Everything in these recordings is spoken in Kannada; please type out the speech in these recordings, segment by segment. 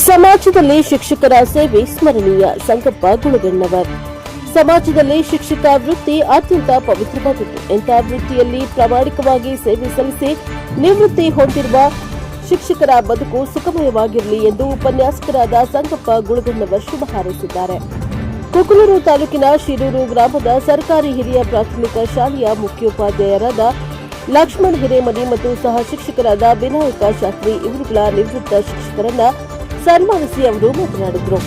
ಸಮಾಜದಲ್ಲಿ ಶಿಕ್ಷಕರ ಸೇವೆ ಸ್ಮರಣೀಯ. ಸಂಗಪ್ಪ ಗುಳಗಣ್ಣವರ್. ಸಮಾಜದಲ್ಲಿ ಶಿಕ್ಷಕ ವೃತ್ತಿ ಅತ್ಯಂತ ಪವಿತ್ರವಾದದ್ದು. ಇಂತಹ ವೃತ್ತಿಯಲ್ಲಿ ಪ್ರಾಮಾಣಿಕವಾಗಿ ಸೇವೆ ಸಲ್ಲಿಸಿ ನಿವೃತ್ತಿ ಹೊಂದಿರುವ ಶಿಕ್ಷಕರ ಬದುಕು ಸುಖಮಯವಾಗಿರಲಿ ಎಂದು ಉಪನ್ಯಾಸಕರಾದ ಸಂಗಪ್ಪ ಗುಳಗಣ್ಣವರ್ ಶುಭ ಹಾರೈಸಿದ್ದಾರೆ. ಕುಕನೂರು ತಾಲೂಕಿನ ಶಿರೂರು ಗ್ರಾಮದ ಸರ್ಕಾರಿ ಹಿರಿಯ ಪ್ರಾಥಮಿಕ ಶಾಲೆಯ ಮುಖ್ಯೋಪಾಧ್ಯಾಯರಾದ ಲಕ್ಷ್ಮಣ್ ಹಿರೇಮನಿ ಮತ್ತು ಸಹ ಶಿಕ್ಷಕರಾದ ವಿನಾಯಕ ಶಾಸ್ತ್ರಿ ಇವರುಗಳ ನಿವೃತ್ತ ಶಿಕ್ಷಕರನ್ನ ಸನ್ಮಾನಿಸಿ ಅವರು ಮಾತನಾಡಿದರು.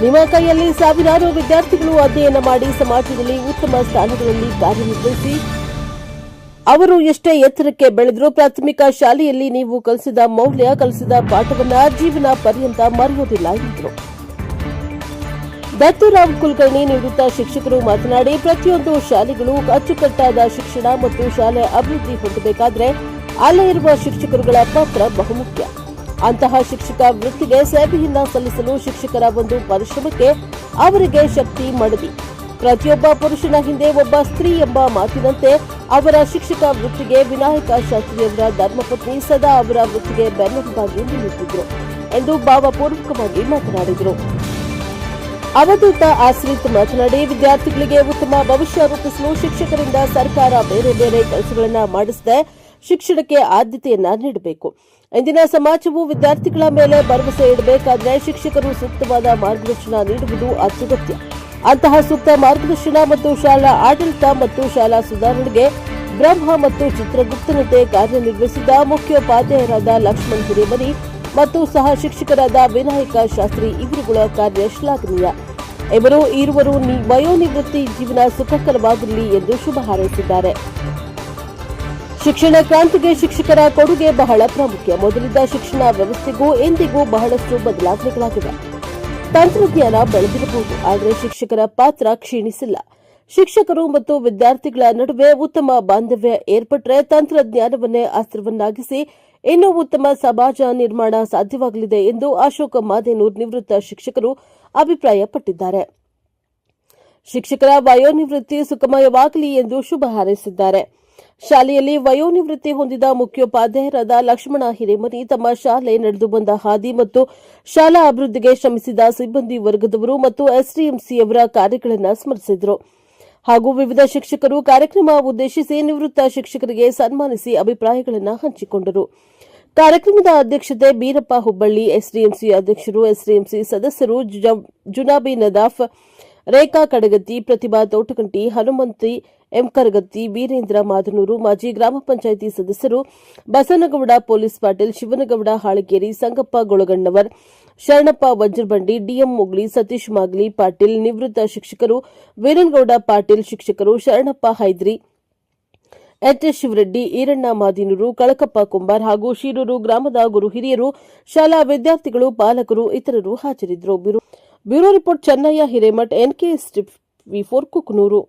ನಿಮ್ಮ ಕೈಯಲ್ಲಿ ಸಾವಿರಾರು ವಿದ್ಯಾರ್ಥಿಗಳು ಅಧ್ಯಯನ ಮಾಡಿ ಸಮಾಜದಲ್ಲಿ ಉತ್ತಮ ಸ್ಥಾನಗಳಲ್ಲಿ ಕಾರ್ಯನಿರ್ವಹಿಸಿ ಅವರು ಎಷ್ಟೇ ಎತ್ತರಕ್ಕೆ ಬೆಳೆದರೂ ಪ್ರಾಥಮಿಕ ಶಾಲೆಯಲ್ಲಿ ನೀವು ಕಲಿಸಿದ ಮೌಲ್ಯ, ಕಲಿಸಿದ ಪಾಠವನ್ನ ಜೀವನ ಪರ್ಯಂತ ಮರೆಯುವುದಿಲ್ಲ ಎಂದರು. ದತ್ತುರಾವ್ ಕುಲಕರ್ಣಿ ನಿವೃತ್ತ ಶಿಕ್ಷಕರು ಮಾತನಾಡಿ, ಪ್ರತಿಯೊಂದು ಶಾಲೆಗಳು ಅಚ್ಚುಕಟ್ಟಾದ ಶಿಕ್ಷಣ ಮತ್ತು ಶಾಲೆ ಅಭಿವೃದ್ಧಿ ಹೊಂದಬೇಕಾದರೆ ಅಲ್ಲೇ ಇರುವ ಶಿಕ್ಷಕರುಗಳ ಪಾತ್ರ ಬಹುಮುಖ್ಯ. ಅಂತಹ ಶಿಕ್ಷಕ ವೃತ್ತಿಗೆ ಸೇವೆಯನ್ನ ಸಲ್ಲಿಸಲು ಶಿಕ್ಷಕರ ಒಂದು ಪರಿಶ್ರಮಕ್ಕೆ ಅವರಿಗೆ ಶಕ್ತಿ ಮಡದಿ. ಪ್ರತಿಯೊಬ್ಬ ಪುರುಷನ ಹಿಂದೆ ಒಬ್ಬ ಸ್ತ್ರೀ ಎಂಬ ಮಾತಿನಂತೆ ಅವರ ಶಿಕ್ಷಕ ವೃತ್ತಿಗೆ ವಿನಾಯಕ ಶಾಸ್ತ್ರಿಯವರ ಧರ್ಮಪತ್ನಿ ಸದಾ ಅವರ ವೃತ್ತಿಗೆ ಬೆನ್ನೆಲುಬಾಗಿ ನಿಲ್ಲುತ್ತಿದ್ದರು ಎಂದು ಭಾವಪೂರ್ವಕವಾಗಿ ಮಾತನಾಡಿದರು. ಅವಧೂತ ಆಶ್ರಿತ್ ಮಾತನಾಡಿ, ವಿದ್ಯಾರ್ಥಿಗಳಿಗೆ ಉತ್ತಮ ಭವಿಷ್ಯ ರೂಪಿಸಲು ಶಿಕ್ಷಕರಿಂದ ಸರ್ಕಾರ ಬೇರೆ ಬೇರೆ ಕೆಲಸಗಳನ್ನು ಮಾಡಿಸದೆ ಶಿಕ್ಷಣಕ್ಕೆ ಆದ್ಯತೆಯನ್ನ ನೀಡಬೇಕು. ಇಂದಿನ ಸಮಾಜವು ವಿದ್ಯಾರ್ಥಿಗಳ ಮೇಲೆ ಭರವಸೆ ಇಡಬೇಕಾದರೆ ಶಿಕ್ಷಕರು ಸೂಕ್ತವಾದ ಮಾರ್ಗದರ್ಶನ ನೀಡುವುದು ಅತ್ಯಗತ್ಯ. ಅಂತಹ ಸೂಕ್ತ ಮಾರ್ಗದರ್ಶನ ಮತ್ತು ಶಾಲಾ ಆಡಳಿತ ಮತ್ತು ಶಾಲಾ ಸುಧಾರಣೆಗೆ ಬ್ರಹ್ಮ ಮತ್ತು ಚಿತ್ರಗುಪ್ತನಂತೆ ಕಾರ್ಯನಿರ್ವಹಿಸಿದ ಮುಖ್ಯೋಪಾಧ್ಯಾಯರಾದ ಲಕ್ಷ್ಮಣ್ ಹಿರೇಮನಿ ಮತ್ತು ಸಹ ಶಿಕ್ಷಕರಾದ ವಿನಾಯಕ ಶಾಸ್ತ್ರಿ ಇವರುಗಳ ಕಾರ್ಯ ಶ್ಲಾಘನೀಯ. ಇವರು ಇರುವರು ವಯೋನಿವೃತ್ತಿ ಜೀವನ ಸುಖಕರವಾಗಿರಲಿ ಎಂದು ಶುಭ ಹಾರೈಸಿದ್ದಾರೆ. ಶಿಕ್ಷಣ ಕ್ರಾಂತಿಗೆ ಶಿಕ್ಷಕರ ಕೊಡುಗೆ ಬಹಳ ಪ್ರಾಮುಖ್ಯ. ಮೊದಲಿದ್ದ ಶಿಕ್ಷಣ ವ್ಯವಸ್ಥೆಗೂ ಇಂದಿಗೂ ಬಹಳಷ್ಟು ಬದಲಾವಣೆಗಳಾಗಿವೆ. ತಂತ್ರಜ್ಞಾನ ಬೆಳೆದಿರಬಹುದು, ಆದರೆ ಶಿಕ್ಷಕರ ಪಾತ್ರ ಕ್ಷೀಣಿಸಿಲ್ಲ. ಶಿಕ್ಷಕರು ಮತ್ತು ವಿದ್ಯಾರ್ಥಿಗಳ ನಡುವೆ ಉತ್ತಮ ಬಾಂಧವ್ಯ ಏರ್ಪಟ್ಟರೆ ತಂತ್ರಜ್ಞಾನವನ್ನೇ ಅಸ್ತ್ರವನ್ನಾಗಿಸಿ ಇನ್ನೂ ಉತ್ತಮ ಸಮಾಜ ನಿರ್ಮಾಣ ಸಾಧ್ಯವಾಗಲಿದೆ ಎಂದು ಅಶೋಕ್ ಮಾದೇನೂರ್ ನಿವೃತ್ತ ಶಿಕ್ಷಕರು ಅಭಿಪ್ರಾಯಪಟ್ಟಿದ್ದಾರೆ. ಶಿಕ್ಷಕರ ವಯೋನಿವೃತ್ತಿ ಸುಖಮಯವಾಗಲಿ ಎಂದು ಶುಭ ಹಾರೈಸಿದ್ದಾರೆ. ಶಾಲೆಯಲ್ಲಿ ವಯೋನಿವೃತ್ತಿ ಹೊಂದಿದ ಮುಖ್ಯೋಪಾಧ್ಯಾಯರಾದ ಲಕ್ಷ್ಮಣ ಹಿರೇಮನಿ ತಮ್ಮ ಶಾಲೆ ನಡೆದು ಬಂದ ಹಾದಿ ಮತ್ತು ಶಾಲಾ ಅಭಿವೃದ್ಧಿಗೆ ಶ್ರಮಿಸಿದ ಸಿಬ್ಬಂದಿ ವರ್ಗದವರು ಮತ್ತು ಎಸ್ಡಿಎಂಸಿಯವರ ಕಾರ್ಯಗಳನ್ನು ಸ್ಮರಿಸಿದರು. ಹಾಗೂ ವಿವಿಧ ಶಿಕ್ಷಕರು ಕಾರ್ಯಕ್ರಮ ಉದ್ದೇಶಿಸಿ ನಿವೃತ್ತ ಶಿಕ್ಷಕರಿಗೆ ಸನ್ಮಾನಿಸಿ ಅಭಿಪ್ರಾಯಗಳನ್ನು ಹಂಚಿಕೊಂಡರು. ಕಾರ್ಯಕ್ರಮದ ಅಧ್ಯಕ್ಷತೆ ಬೀರಪ್ಪ ಹುಬ್ಬಳ್ಳಿ, ಎಸ್ಡಿಎಂಸಿ ಅಧ್ಯಕ್ಷರು, ಎಸ್ಡಿಎಂಸಿ ಸದಸ್ಯರು ಜುನಾಬಿ ನದಾಫ್, ರೇಖಾ ಕಡಗತ್ತಿ, ಪ್ರತಿಭಾ ತೋಟಕಂಟಿ, ಹನುಮಂತಿ ಎಂ ಕರಗತ್ತಿ, ವೀರೇಂದ್ರ ಮಾದನೂರು, ಮಾಜಿ ಗ್ರಾಮ ಪಂಚಾಯಿತಿ ಸದಸ್ಯರು ಬಸನಗೌಡ ಪೊಲೀಸ್ ಪಾಟೀಲ್, ಶಿವನಗೌಡ ಹಾಳಗೇರಿ, ಸಂಗಪ್ಪ ಗೊಳಗಣ್ಣವರ್, ಶರಣಪ್ಪ ವಜ್ರಬಂಡಿ, ಡಿಎಂ ಮುಗ್ಲಿ, ಸತೀಶ್ ಮಾಗ್ಲಿ ಪಾಟೀಲ್, ನಿವೃತ್ತ ಶಿಕ್ಷಕರು ವೀರನಗೌಡ ಪಾಟೀಲ್, ಶಿಕ್ಷಕರು ಶರಣಪ್ಪ ಹೈದ್ರಿ, ಎಚ್ ಶಿವರೆಡ್ಡಿ, ಈರಣ್ಣ ಮಾದಿನೂರು, ಕಳಕಪ್ಪ ಕುಂಬಾರ್ ಹಾಗೂ ಶಿರೂರು ಗ್ರಾಮದ ಗುರು ಹಿರಿಯರು, ಶಾಲಾ ವಿದ್ಯಾರ್ಥಿಗಳು, ಪಾಲಕರು ಇತರರು ಹಾಜರಿದ್ದರು. Bureau report Chennayya Hiremath, NKS ವಿ4 ಕುಕನೂರು.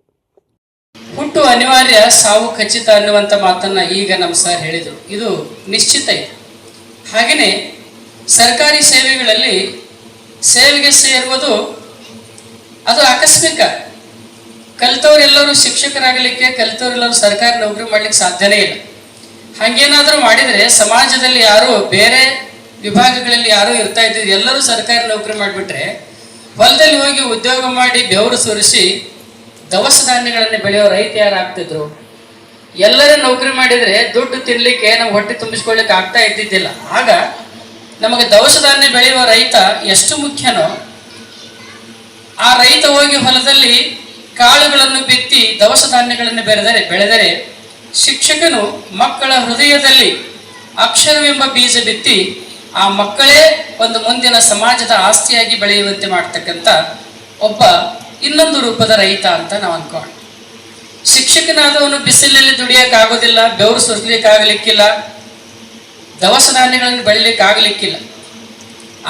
ಹುಟ್ಟು ಅನಿವಾರ್ಯ, ಸಾವು ಖಚಿತ ಅನ್ನುವಂಥ ಮಾತನ್ನ ಈಗ ನಮ್ಮ ಸರ್ ಹೇಳಿದರು. ಇದು ನಿಶ್ಚಿತ ಇದೆ. ಹಾಗೆಯೇ ಸರ್ಕಾರಿ ಸೇವೆಗಳಲ್ಲಿ ಸೇವೆಗೆ ಸೇರುವುದು ಅದು ಆಕಸ್ಮಿಕ. ಕಲಿತವರೆಲ್ಲರೂ ಶಿಕ್ಷಕರಾಗಲಿಕ್ಕೆ, ಕಲಿತವರೆಲ್ಲರೂ ಸರ್ಕಾರಿ ನೌಕರಿ ಮಾಡಲಿಕ್ಕೆ ಸಾಧ್ಯನೇ ಇಲ್ಲ. ಹಾಗೇನಾದರೂ ಮಾಡಿದರೆ ಸಮಾಜದಲ್ಲಿ ಯಾರು ಬೇರೆ ವಿಭಾಗಗಳಲ್ಲಿ ಯಾರೂ ಇರ್ತಾ ಇದ್ದಿದ್ದು ಎಲ್ಲರೂ ಸರ್ಕಾರಿ ನೌಕರಿ ಮಾಡಿಬಿಟ್ರೆ ಹೊಲದಲ್ಲಿ ಹೋಗಿ ಉದ್ಯೋಗ ಮಾಡಿ ಬೆವರು ಸುರಿಸಿ ದವಸ ಧಾನ್ಯಗಳನ್ನು ಬೆಳೆಯೋ ರೈತ ಯಾರು ಆಗ್ತಿದ್ರು? ಎಲ್ಲರೂ ನೌಕರಿ ಮಾಡಿದರೆ ದುಡ್ಡು ತಿನ್ನಲಿಕ್ಕೆ ನಾವು ಹೊಟ್ಟೆ ತುಂಬಿಸ್ಕೊಳ್ಳಿಕ್ಕೆ ಆಗ್ತಾ ಇದ್ದಿದ್ದಿಲ್ಲ. ಆಗ ನಮಗೆ ದವಸ ಧಾನ್ಯ ಬೆಳೆಯುವ ರೈತ ಎಷ್ಟು ಮುಖ್ಯನೋ, ಆ ರೈತ ಹೋಗಿ ಹೊಲದಲ್ಲಿ ಕಾಳುಗಳನ್ನು ಬಿತ್ತಿ ದವಸ ಧಾನ್ಯಗಳನ್ನು ಬೆಳೆದರೆ ಶಿಕ್ಷಕನು ಮಕ್ಕಳ ಹೃದಯದಲ್ಲಿ ಅಕ್ಷರವೆಂಬ ಬೀಜ ಬಿತ್ತಿ ಆ ಮಕ್ಕಳೇ ಒಂದು ಮುಂದಿನ ಸಮಾಜದ ಆಸ್ತಿಯಾಗಿ ಬೆಳೆಯುವಂತೆ ಮಾಡ್ತಕ್ಕಂಥ ಒಬ್ಬ ಇನ್ನೊಂದು ರೂಪದ ರೈತ ಅಂತ ನಾವು ಅನ್ಕೋಣ. ಶಿಕ್ಷಕನಾದವನು ಬಿಸಿಲಿನಲ್ಲಿ ದುಡಿಯೋಕ್ಕಾಗೋದಿಲ್ಲ, ಬೆವರು ಸುರಿಲಿಕ್ಕಾಗಲಿಕ್ಕಿಲ್ಲ, ದವಸ ಧಾನ್ಯಗಳನ್ನು ಬೆಳಿಲಿಕ್ಕೆ ಆಗಲಿಕ್ಕಿಲ್ಲ.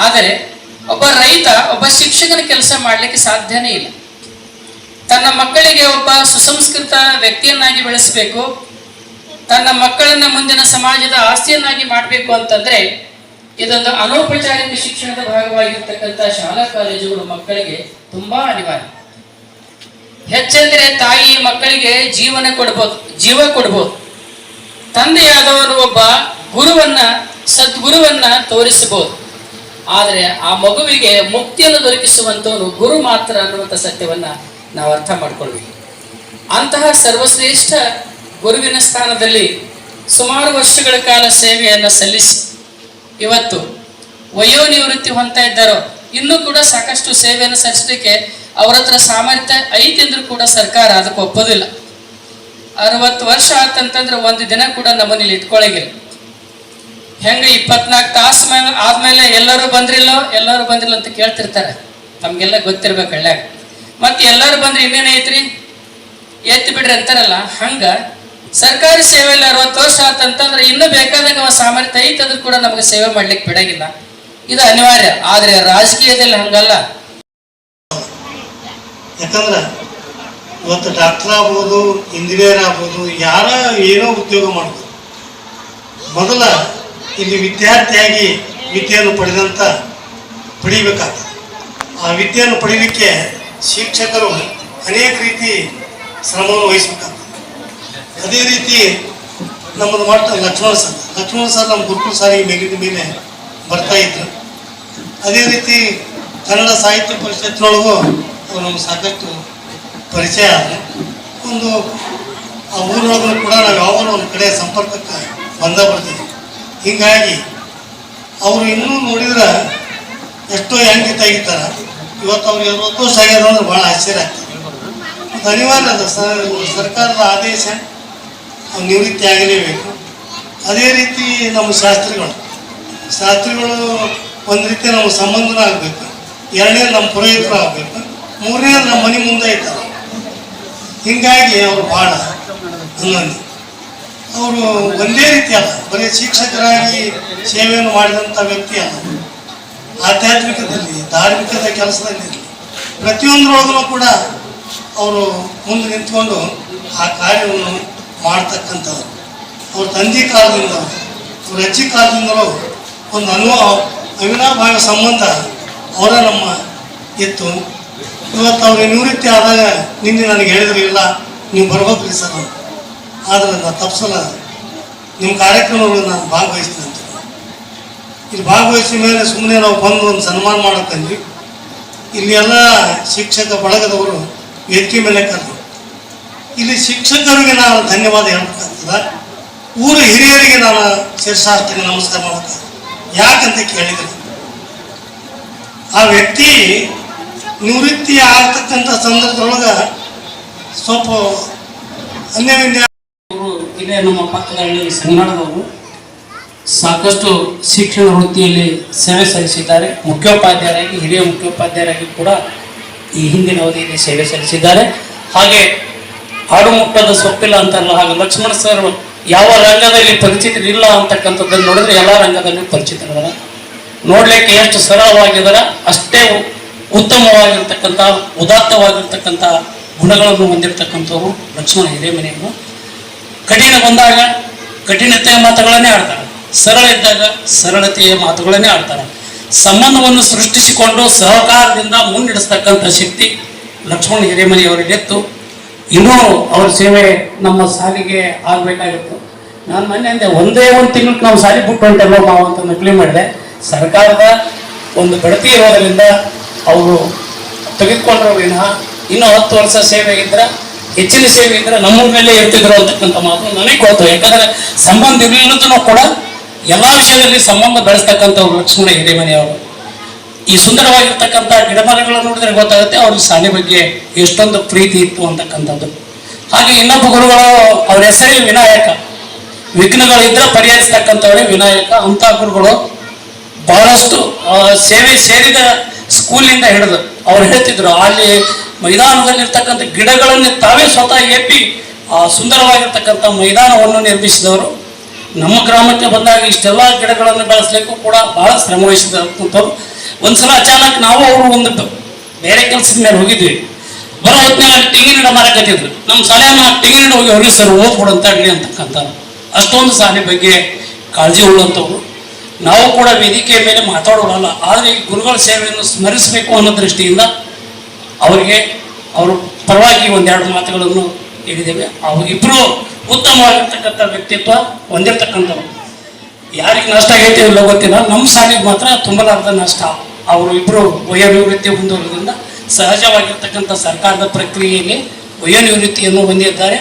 ಆದರೆ ಒಬ್ಬ ರೈತ ಒಬ್ಬ ಶಿಕ್ಷಕನ ಕೆಲಸ ಮಾಡಲಿಕ್ಕೆ ಸಾಧ್ಯನೇ ಇಲ್ಲ. ತನ್ನ ಮಕ್ಕಳಿಗೆ ಒಬ್ಬ ಸುಸಂಸ್ಕೃತ ವ್ಯಕ್ತಿಯನ್ನಾಗಿ ಬೆಳೆಸಬೇಕು, ತನ್ನ ಮಕ್ಕಳನ್ನ ಮುಂದಿನ ಸಮಾಜದ ಆಸ್ತಿಯನ್ನಾಗಿ ಮಾಡಬೇಕು ಅಂತಂದ್ರೆ ಇದೊಂದು ಅನೌಪಚಾರಿಕ ಶಿಕ್ಷಣದ ಭಾಗವಾಗಿರ್ತಕ್ಕಂಥ ಶಾಲಾ ಕಾಲೇಜುಗಳು ಮಕ್ಕಳಿಗೆ ತುಂಬಾ ಅನಿವಾರ್ಯ. ಹೆಚ್ಚೆಂದರೆ ತಾಯಿ ಮಕ್ಕಳಿಗೆ ಜೀವ ಕೊಡ್ಬೋದು. ತಂದೆಯಾದವರು ಒಬ್ಬ ಗುರುವನ್ನ ಸದ್ಗುರುವನ್ನ ತೋರಿಸಬಹುದು. ಆದರೆ ಆ ಮಗುವಿಗೆ ಮುಕ್ತಿಯನ್ನು ದೊರಕಿಸುವಂತವನು ಗುರು ಮಾತ್ರ ಅನ್ನುವಂಥ ಸತ್ಯವನ್ನ ನಾವು ಅರ್ಥ ಮಾಡ್ಕೊಳ್ಬೇಕು. ಅಂತಹ ಸರ್ವಶ್ರೇಷ್ಠ ಗುರುವಿನ ಸ್ಥಾನದಲ್ಲಿ ಸುಮಾರು ವರ್ಷಗಳ ಕಾಲ ಸೇವೆಯನ್ನು ಸಲ್ಲಿಸಿ ಇವತ್ತು ವಯೋನಿವೃತ್ತಿ ಹೊಂದ್ತಾ ಇದ್ದಾರೋ ಇನ್ನೂ ಕೂಡ ಸಾಕಷ್ಟು ಸೇವೆಯನ್ನು ಸಲ್ಲಿಸಲಿಕ್ಕೆ ಅವರ ಹತ್ರ ಸಾಮರ್ಥ್ಯ ಐತಿ ಅಂದ್ರೂ ಕೂಡ ಸರ್ಕಾರ ಅದಕ್ಕೆ ಒಪ್ಪೋದಿಲ್ಲ. 60 ವರ್ಷ ಆತಂತಂದ್ರೆ ಒಂದು ದಿನ ಕೂಡ ನಮ್ಮಲ್ಲಿ ಇಟ್ಕೊಳಗಿಲ್ಲ. ಹೆಂಗೆ 24 ತಾಸು ಆದ್ಮೇಲೆ ಎಲ್ಲರೂ ಬಂದ್ರಿಲ್ಲ ಅಂತ ಕೇಳ್ತಿರ್ತಾರೆ. ತಮ್ಗೆಲ್ಲ ಗೊತ್ತಿರ್ಬೇಕು ಹಳ್ಳ್ಯಾಗ. ಮತ್ತೆ ಎಲ್ಲರೂ ಬಂದ್ರೆ ಇನ್ನೇನೈತ್ರಿ ಎತ್ತಿ ಬಿಡ್ರಿ ಅಂತಾರಲ್ಲ, ಹಂಗ ಸರ್ಕಾರಿ ಸೇವೆಯಲ್ಲಿ 60 ವರ್ಷ ಆತಂತಂದ್ರೆ ಇನ್ನೂ ಬೇಕಾದಾಗ ಅವ ಸಾಮರ್ಥ್ಯ ಐತಿ ಅದ್ರೂ ಕೂಡ ನಮಗೆ ಸೇವೆ ಮಾಡ್ಲಿಕ್ಕೆ ಬಿಡಗಿಲ್ಲ. ಇದು ಅನಿವಾರ್ಯ. ಆದ್ರೆ ರಾಜಕೀಯದಲ್ಲಿ ಹಂಗಲ್ಲ. ಯಾಕಂದ್ರೆ ಇವತ್ತು ಡಾಕ್ಟರ್ ಆಗ್ಬೋದು, ಇಂಜಿನಿಯರ್ ಆಗ್ಬೋದು, ಯಾರ ಏನೋ ಉದ್ಯೋಗ ಮಾಡ್ಬೋದು, ಮೊದಲ ಇಲ್ಲಿ ವಿದ್ಯಾರ್ಥಿಯಾಗಿ ವಿದ್ಯೆಯನ್ನು ಪಡಿಬೇಕಾಗ್ತದೆ. ಆ ವಿದ್ಯೆಯನ್ನು ಪಡೀಲಿಕ್ಕೆ ಶಿಕ್ಷಕರು ಅನೇಕ ರೀತಿ ಶ್ರಮವನ್ನು ವಹಿಸಬೇಕಾಗ್ತದೆ. ಅದೇ ರೀತಿ ನಮ್ಮದು ಲಕ್ಷ್ಮಣ ಸರ್ ನಮ್ಮ ಗುರುಕುಲ ಸಾರಿಗೆ ಮೇಲಿನ ಮೇಲೆ ಬರ್ತಾ ಇದ್ರು. ಅದೇ ರೀತಿ ಕನ್ನಡ ಸಾಹಿತ್ಯ ಪರಿಷತ್ನೊಳಗೂ ಅವರು ನಮ್ಗೆ ಸಾಕಷ್ಟು ಪರಿಚಯ ಆದರೆ ಒಂದು ಆ ಊರೊಳಗೂ ಕೂಡ ನಾವು ಯಾವಾಗಲೂ ಒಂದು ಕಡೆ ಸಂಪರ್ಕಕ್ಕೆ ಬರ್ತೀವಿ. ಹೀಗಾಗಿ ಅವರು ಇನ್ನೂ ನೋಡಿದ್ರೆ ಎಷ್ಟೋ ಹೆಂಗಿದ್ದಾಗಿದ್ದಾರೆ. ಇವತ್ತು ಅವ್ರಿಗೆ 60 ವರ್ಷ ಆಗ್ಯದ ಅಂದ್ರೆ ಭಾಳ ಆಶ್ಚರ್ಯ ಆಗ್ತದೆ. ಅದು ಅನಿವಾರ್ಯ ಅದ. ಸರ್ಕಾರದ ಆದೇಶ ನಿವೃತ್ತಿ ಆಗಲೇಬೇಕು. ಅದೇ ರೀತಿ ನಮ್ಮ ಶಾಸ್ತ್ರಿಗಳು ಒಂದು ರೀತಿ ನಮ್ಮ ಸಂಬಂಧನೂ ಆಗಬೇಕು. ಎರಡನೇ ನಮ್ಮ ಪುರೋಹಿತರು ಆಗಬೇಕು. ಮೂರನೇ ನಮ್ಮ ಮನೆ ಮುಂದೆ ಇದ್ದಾರೆ. ಹೀಗಾಗಿ ಅವರು ಭಾಳ ಹನ್ನೊಂದು ಅವರು ಒಂದೇ ರೀತಿ ಅಲ್ಲ, ಬರೀ ಶಿಕ್ಷಕರಾಗಿ ಸೇವೆಯನ್ನು ಮಾಡಿದಂಥ ವ್ಯಕ್ತಿ ಅಲ್ಲ. ಆಧ್ಯಾತ್ಮಿಕದಲ್ಲಿ, ಧಾರ್ಮಿಕದ ಕೆಲಸದಲ್ಲಿ ಪ್ರತಿಯೊಂದರೊಳಗೂ ಕೂಡ ಅವರು ಮುಂದೆ ನಿಂತ್ಕೊಂಡು ಆ ಕಾರ್ಯವನ್ನು ಮಾಡ್ತಕ್ಕಂಥವ್ರು. ಅವ್ರ ತಂದೆ ಕಾಲದಿಂದ, ಅವ್ರ ಅಜ್ಜಿ ಕಾಲದಿಂದಲೂ ಒಂದು ಅವಿನಾಭಾವ ಸಂಬಂಧ ಅವರ ನಮ್ಮ ಇತ್ತು. ಇವತ್ತು ಅವ್ರಿಗೆ ನಿವೃತ್ತಿ ಆದಾಗ ನಿನ್ನೆ ನನಗೆ ಹೇಳಿದ್ರು, ಇಲ್ಲ ನೀವು ಬರ್ಬೇಕ್ರಿ ಸರ್, ಆದರೆ ನಾನು ತಪ್ಪಿಸಲ್ಲ, ನಿಮ್ಮ ಕಾರ್ಯಕ್ರಮಗಳು ನಾನು ಭಾಗವಹಿಸ್ತೀನಿ ಅಂತ. ಇಲ್ಲಿ ಭಾಗವಹಿಸಿದ ಮೇಲೆ ಸುಮ್ಮನೆ ನಾವು ಬಂದು ಒಂದು ಸನ್ಮಾನ ಮಾಡೋಕ್ಕಂದ್ವಿ. ಇಲ್ಲಿ ಎಲ್ಲ ಶಿಕ್ಷಕ ಬಳಗದವರು ವೇದಿಕೆ ಮೇಲೆ ಕರೆದು ಇಲ್ಲಿ ಶಿಕ್ಷಕರಿಗೆ ನಾನು ಧನ್ಯವಾದ ಹೇಳ್ಬೇಕಾಗ್ತದೆ. ಊರ ಹಿರಿಯರಿಗೆ ನಾನು ಶಿರಸಾಷ್ಟಾಂಗ ನಮಸ್ಕಾರ ಮಾಡಬೇಕಾಗ್ತದೆ. ಯಾಕಂತ ಕೇಳಿದರೆ ಆ ವ್ಯಕ್ತಿ ನಿವೃತ್ತಿ ಆಗ್ತಕ್ಕಂಥ ಸಂದರ್ಭದೊಳಗೆ ಸ್ವಲ್ಪ ಅನ್ಯವಿನ್ಯ ಇಲ್ಲೇ ನಮ್ಮ ಪಕ್ಕದಲ್ಲಿ ಸಂಗಡದವರು ಸಾಕಷ್ಟು ಶಿಕ್ಷಣ ವೃತ್ತಿಯಲ್ಲಿ ಸೇವೆ ಸಲ್ಲಿಸಿದ್ದಾರೆ. ಮುಖ್ಯೋಪಾಧ್ಯಾಯರಾಗಿ, ಹಿರಿಯ ಮುಖ್ಯೋಪಾಧ್ಯಾಯರಾಗಿ ಕೂಡ ಈ ಹಿಂದಿನ ಅವಧಿಯಲ್ಲಿ ಸೇವೆ ಸಲ್ಲಿಸಿದ್ದಾರೆ. ಹಾಗೆ ಆಡು ಮುಟ್ಟದ ಸೊಪ್ಪಿಲ್ಲ ಅಂತಾರಲ್ಲ, ಹಾಗೆ ಲಕ್ಷ್ಮಣ ಸರ್ ಯಾವ ರಂಗದಲ್ಲಿ ಪರಿಚಿತರಿಲ್ಲ ಅಂತಕ್ಕಂಥದ್ದನ್ನು ನೋಡಿದ್ರೆ ಎಲ್ಲ ರಂಗದಲ್ಲಿ ಪರಿಚಿತರಿದ್ದಾರೆ. ನೋಡ್ಲಿಕ್ಕೆ ಎಷ್ಟು ಸರಳವಾಗಿದ್ದಾರೆ, ಅಷ್ಟೇ ಉತ್ತಮವಾಗಿರ್ತಕ್ಕಂಥ, ಉದಾತ್ತವಾಗಿರ್ತಕ್ಕಂಥ ಗುಣಗಳನ್ನು ಹೊಂದಿರತಕ್ಕಂಥವ್ರು ಲಕ್ಷ್ಮಣ ಹಿರೇಮನೆಯವರು. ಕಠಿಣ ಬಂದಾಗ ಕಠಿಣತೆಯ ಮಾತುಗಳನ್ನೇ ಆಡ್ತಾರೆ, ಸರಳ ಇದ್ದಾಗ ಸರಳತೆಯ ಮಾತುಗಳನ್ನೇ ಆಡ್ತಾರೆ. ಸಂಬಂಧವನ್ನು ಸೃಷ್ಟಿಸಿಕೊಂಡು ಸಹಕಾರದಿಂದ ಮುನ್ನಡೆಸ್ತಕ್ಕಂಥ ಶಕ್ತಿ ಲಕ್ಷ್ಮಣ ಹಿರೇಮನೆಯವರಿಗೆತ್ತು. ಇನ್ನೂ ಅವ್ರ ಸೇವೆ ನಮ್ಮ ಸಾಲಿಗೆ ಆಗಬೇಕಾಗಿತ್ತು. ನಾನು ಮೊನ್ನೆ ಅಂದೆ, ಒಂದೇ ಒಂದು ತಿಂಗಳಿಗೆ ನಾವು ಸಾಲಿ ಬಿಟ್ಟು ಹೊಂಟೆಲ್ಲೋ ನಾವು ಅಂತ ನಕಲಿ ಮಾಡಿದೆ. ಸರ್ಕಾರದ ಒಂದು ಬಡ್ತಿ ಇರೋದರಿಂದ ಅವರು ತೆಗೆದುಕೊಂಡ್ರು ವಿನಃ ಇನ್ನೂ 10 ವರ್ಷ ಸೇವೆ ಇದ್ರೆ, ಹೆಚ್ಚಿನ ಸೇವೆ ಇದ್ರೆ ನಮ್ಮ ಮೇಲೆ ಇರ್ತಿದ್ರು ಅಂತಕ್ಕಂಥ ಮಾತು ನನಗೆ ಗೊತ್ತು. ಯಾಕಂದ್ರೆ ಸಂಬಂಧ ಇರಲಿಲ್ಲದೂ ಕೂಡ ಎಲ್ಲ ವಿಷಯದಲ್ಲಿ ಸಂಬಂಧ ಬೆಳೆಸ್ತಕ್ಕಂಥವ್ರು ಲಕ್ಷ್ಮಣ ಹಿರೇಮನೆಯವರು. ಈ ಸುಂದರವಾಗಿರ್ತಕ್ಕಂಥ ಗಿಡಮರಗಳನ್ನು ನೋಡಿದ್ರೆ ಗೊತ್ತಾಗುತ್ತೆ ಅವ್ರ ಶಾಲೆ ಬಗ್ಗೆ ಎಷ್ಟೊಂದು ಪ್ರೀತಿ ಇತ್ತು ಅಂತಕ್ಕಂಥದ್ದು. ಹಾಗೆ ಇನ್ನೊಬ್ಬ ಗುರುಗಳು, ಅವ್ರ ಹೆಸರೇ ವಿನಾಯಕ. ವಿಘ್ನಗಳಿದ್ರೆ ಪರಿಹರಿಸ್ತಕ್ಕಂಥವರೇ ವಿನಾಯಕ. ಅಂಥ ಗುರುಗಳು ಬಹಳಷ್ಟು ಸೇವೆ ಸೇರಿದ ಸ್ಕೂಲಿಂದ ಹಿಡಿದು ಅವ್ರು ಹೇಳ್ತಿದ್ರು, ಅಲ್ಲಿ ಮೈದಾನದಲ್ಲಿರ್ತಕ್ಕಂಥ ಗಿಡಗಳನ್ನು ತಾವೇ ಸ್ವತಃ ಎಪ್ಪಿ ಆ ಸುಂದರವಾಗಿರ್ತಕ್ಕಂಥ ಮೈದಾನವನ್ನು ನಿರ್ಮಿಸಿದವರು. ನಮ್ಮ ಗ್ರಾಮಕ್ಕೆ ಬಂದಾಗ ಇಷ್ಟೆಲ್ಲ ಗಿಡಗಳನ್ನು ಬೆಳೆಸಲಿಕ್ಕೂ ಕೂಡ ಬಹಳ ಶ್ರಮ ವಹಿಸಿದಂಥವ್ರು. ಒಂದ್ಸಲ ಅಚಾನಕ್ ನಾವು ಅವರು ಒಂದು ಬೇರೆ ಕೆಲಸದ ಮೇಲೆ ಹೋಗಿದ್ವಿ. ಬರೋ ಹೊತ್ತಿನಲ್ಲಿ ತೆಂಗಿನ ಗಿಡ ಮಾರಕತ್ತಿದ್ರು. ನಮ್ಮ ಶಾಲೆಯನ್ನು ತೆಂಗಿನ ಗಿಡ ಹೋಗಿ ಅವ್ರಿಗೆ ಸರ್ ಓದ್ಕೊಡಂತ ಇರಲಿ ಅಂತಕ್ಕಂಥ ಅಷ್ಟೊಂದು ಶಾಲೆ ಬಗ್ಗೆ ಕಾಳಜಿ ಉಳ್ಳಂಥವ್ರು. ನಾವು ಕೂಡ ವೇದಿಕೆಯ ಮೇಲೆ ಮಾತಾಡೋಲ್ಲ, ಆದರೆ ಈ ಗುರುಗಳ ಸೇವೆಯನ್ನು ಸ್ಮರಿಸಬೇಕು ಅನ್ನೋ ದೃಷ್ಟಿಯಿಂದ ಅವರಿಗೆ ಅವ್ರ ಪರವಾಗಿ ಒಂದೆರಡು ಮಾತುಗಳನ್ನು ಹೇಳಿದ್ದೇವೆ. ಅವರಿಬ್ಬರು ಉತ್ತಮವಾಗಿರ್ತಕ್ಕಂಥ ವ್ಯಕ್ತಿತ್ವ ಹೊಂದಿರತಕ್ಕಂಥವ್ರು. ಯಾರಿಗೆ ನಷ್ಟ ಆಗೈತೆ ಇಲ್ಲ ಗೊತ್ತಿಲ್ಲ, ನಮ್ಮ ಶಾಲೆಗೆ ಮಾತ್ರ ತುಂಬಲಾರದ ನಷ್ಟ. ಅವರು ಇಬ್ಬರು ವಯೋನಿವೃತ್ತಿ ಹೊಂದಿರೋದ್ರಿಂದ ಸಹಜವಾಗಿರ್ತಕ್ಕಂಥ ಸರ್ಕಾರದ ಪ್ರಕ್ರಿಯೆಯಲ್ಲಿ ವಯೋನಿವೃತ್ತಿಯನ್ನು ಹೊಂದಿದ್ದಾರೆ.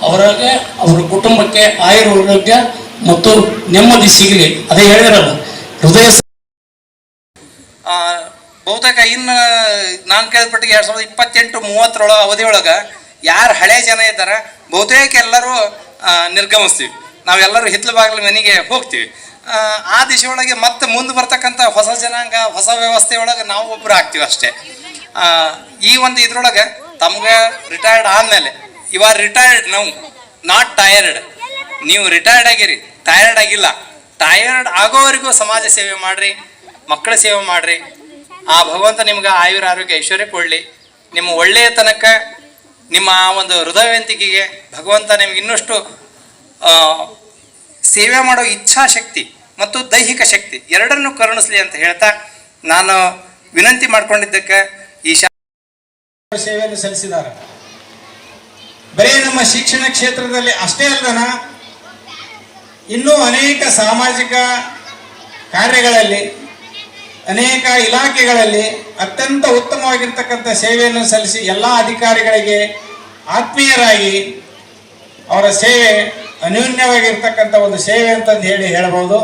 ಅವರಿಗೆ ಅವರ ಕುಟುಂಬಕ್ಕೆ ಆಯುರಾರೋಗ್ಯ ಮತ್ತು ನೆಮ್ಮದಿ ಸಿಗಲಿ. ಅದೇ ಹೇಳಿರಲ್ಲ, ಹೃದಯ ಬಹುತೇಕ ಇನ್ನು ನಾನು ಕೇಳ್ಪಟ್ಟಿಗೆ 2028-30 ಅವಧಿಯೊಳಗೆ ಯಾರು ಹಳೆ ಜನ ಇದ್ದಾರೆ ಬಹುತೇಕ ಎಲ್ಲರೂ ನಿರ್ಗಮಿಸ್ತೀವಿ. ನಾವೆಲ್ಲರೂ ಹಿತ್ತಲ ಬಾಗಿಲ ಮನೆಗೆ ಹೋಗ್ತೀವಿ. ಆ ದಿಶೆಯೊಳಗೆ ಮತ್ತೆ ಮುಂದೆ ಬರ್ತಕ್ಕಂಥ ಹೊಸ ಜನಾಂಗ, ಹೊಸ ವ್ಯವಸ್ಥೆಯೊಳಗೆ ನಾವು ಒಬ್ಬರು ಆಗ್ತೀವಿ ಅಷ್ಟೇ. ಈ ಒಂದು ಇದ್ರೊಳಗೆ ತಮ್ಗೆ ರಿಟೈರ್ಡ್ ಆದಮೇಲೆ ಯು ಆರ್ ರಿಟೈರ್ಡ್, ನಾವು ನಾಟ್ ಟಯರ್ಡ್. ನೀವು ರಿಟೈರ್ಡ್ ಆಗಿರಿ, ಟಯರ್ಡ್ ಆಗಿಲ್ಲ. ಟಯರ್ಡ್ ಆಗೋವರೆಗೂ ಸಮಾಜ ಸೇವೆ ಮಾಡಿರಿ, ಮಕ್ಕಳ ಸೇವೆ ಮಾಡಿರಿ. ಆ ಭಗವಂತ ನಿಮ್ಗೆ ಆಯುರ ಆರೋಗ್ಯ ಐಶ್ವರ್ಯ ಕೊಡಲಿ. ನಿಮ್ಮ ಒಳ್ಳೆಯತನಕ, ನಿಮ್ಮ ಆ ಒಂದು ಹೃದಯವಂತಿಕೆಗೆ ಭಗವಂತ ನಿಮ್ಗೆ ಇನ್ನಷ್ಟು ಸೇವೆ ಮಾಡೋ ಇಚ್ಛಾಶಕ್ತಿ ಮತ್ತು ದೈಹಿಕ ಶಕ್ತಿ ಎರಡನ್ನೂ ಕರುಣಿಸ್ಲಿ ಅಂತ ಹೇಳ್ತಾ ನಾನು ವಿನಂತಿ ಮಾಡ್ಕೊಂಡಿದ್ದಕ್ಕೆ ಈ ಸೇವೆಯನ್ನು ಸಲ್ಲಿಸಿದ್ದಾರೆ. ಬರೀ ನಮ್ಮ ಶಿಕ್ಷಣ ಕ್ಷೇತ್ರದಲ್ಲಿ ಅಷ್ಟೇ ಅಲ್ಲದನ ಇನ್ನೂ ಅನೇಕ ಸಾಮಾಜಿಕ ಕಾರ್ಯಗಳಲ್ಲಿ, ಅನೇಕ ಇಲಾಖೆಗಳಲ್ಲಿ ಅತ್ಯಂತ ಉತ್ತಮವಾಗಿರ್ತಕ್ಕಂಥ ಸೇವೆಯನ್ನು ಸಲ್ಲಿಸಿ ಎಲ್ಲ ಅಧಿಕಾರಿಗಳಿಗೆ ಆತ್ಮೀಯರಾಗಿ ಅವರ ಸೇವೆ ಅನ್ಯೂನ್ಯವಾಗಿರ್ತಕ್ಕಂಥ ಒಂದು ಸೇವೆ ಅಂತಂದು ಹೇಳಬಹುದು.